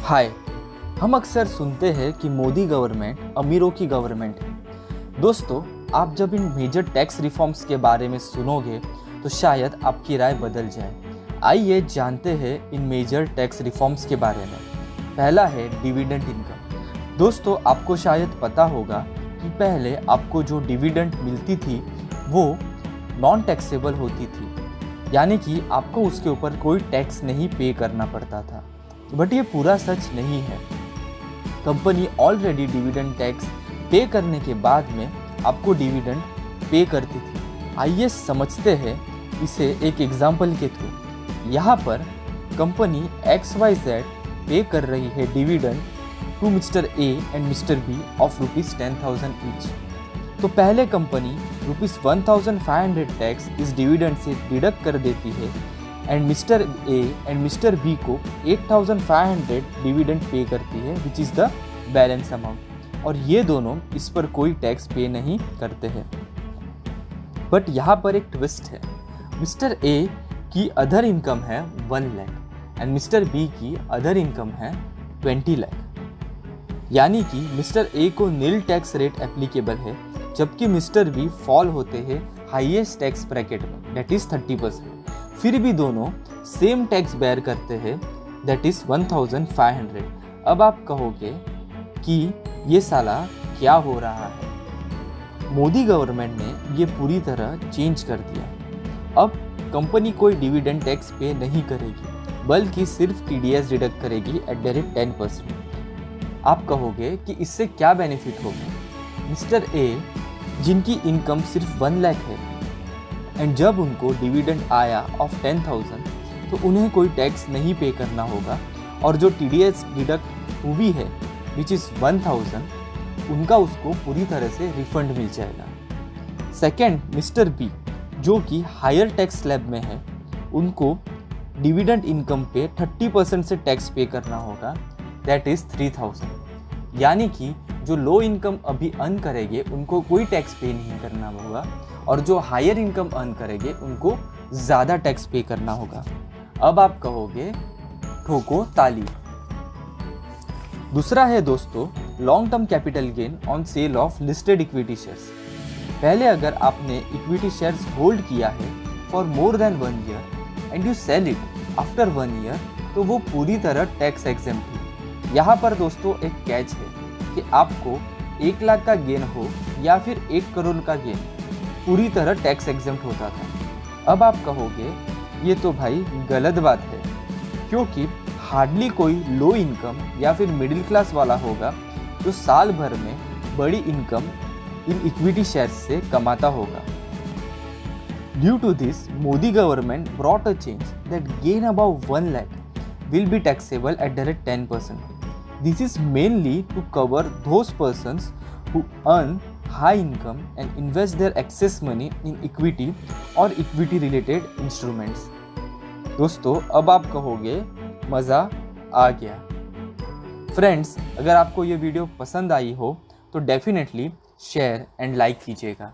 हाय, हम अक्सर सुनते हैं कि मोदी गवर्नमेंट अमीरों की गवर्नमेंट है। दोस्तों, आप जब इन मेजर टैक्स रिफॉर्म्स के बारे में सुनोगे तो शायद आपकी राय बदल जाए। आइए जानते हैं इन मेजर टैक्स रिफॉर्म्स के बारे में। पहला है डिविडेंड इनकम। दोस्तों, आपको शायद पता होगा कि पहले आपको जो डिविडेंड मिलती थी वो नॉन टैक्सेबल होती थी, यानी कि आपको उसके ऊपर कोई टैक्स नहीं पे करना पड़ता था। बट ये पूरा सच नहीं है। कंपनी ऑलरेडी डिविडेंड टैक्स पे करने के बाद में आपको डिविडेंड पे करती थी। आइए समझते हैं इसे एक एग्जांपल के थ्रू। यहाँ पर कंपनी XYZ पे कर रही है dividend to mister A and mister B of ₹10,000 each. तो पहले कंपनी ₹1,500 टैक्स इस डिविडेंड से डिडक्ट कर देती है and mister A and mister B को 8,500 डिविडेंड पे करती है, which is the balance amount, और ये दोनों इस पर कोई टैक्स पे नहीं करते हैं। बट यहाँ पर एक ट्विस्ट है। मिस्टर A की अदर इनकम है 1 लाख एंड मिस्टर B की अदर इनकम है 20 लाख, यानी कि मिस्टर A को नील टैक्स रेट एप्लीकेबल है, जबकि मिस्टर B फॉल होते हैं हाईएस्ट टैक्स ब्रैकेट में, दैट इज़ 30%। फिर भी दोनों सेम टैक्स बेयर करते हैं, दैट इज़ 1,500। अब आप कहोगे कि ये साला क्या हो रहा है। मोदी गवर्नमेंट ने ये पूरी तरह चेंज कर दिया। अब कंपनी कोई डिविडेंड टैक्स पे नहीं करेगी, बल्कि सिर्फ TDS डिडक्ट करेगी एट द रेट 10%। आप कहोगे कि इससे क्या बेनिफिट होगा। मिस्टर A जिनकी इनकम सिर्फ 1 लाख है एंड जब उनको डिविडेंड आया ऑफ 10,000 तो उन्हें कोई टैक्स नहीं पे करना होगा, और जो TDS डिडक्ट हुई है विच इज़ 1,000, उनका उसको पूरी तरह से रिफंड मिल जाएगा। सेकेंड, मिस्टर B जो कि हायर टैक्स स्लैब में है, उनको डिविडेंड इनकम पे 30% से टैक्स पे करना होगा, दैट इज़ 3,000, यानी कि जो लो इनकम अभी अर्न करेंगे उनको कोई टैक्स पे नहीं करना होगा, और जो हायर इनकम अर्न करेंगे उनको ज़्यादा टैक्स पे करना होगा। अब आप कहोगे ठोको ताली। दूसरा है दोस्तों long term capital gain on sale of listed equity shares. पहले अगर आपने इक्विटी शेयर्स होल्ड किया है for more than 1 year and you sell it after 1 year, तो वो पूरी तरह टैक्स एग्जेम्प्ट है। यहाँ पर दोस्तों एक कैच है कि आपको 1 लाख का गेन हो या फिर 1 करोड़ का गेन, पूरी तरह टैक्स एग्जेम्प्ट होता था। अब आप कहोगे ये तो भाई गलत बात है, क्योंकि हार्डली कोई लो इनकम या फिर मिडिल क्लास वाला होगा जो साल भर में बड़ी इनकम इन इक्विटी शेयर्स से कमाता होगा। Due to this, Modi government brought a change that gain above 1 lakh will be taxable at the rate 10%. This is mainly to cover those persons who earn high income and invest their excess money in equity or equity related instruments. दोस्तों, अब आप कहोगे मज़ा आ गया। Friends, अगर आपको ये video पसंद आई हो तो डेफिनेटली शेयर एंड लाइक कीजिएगा।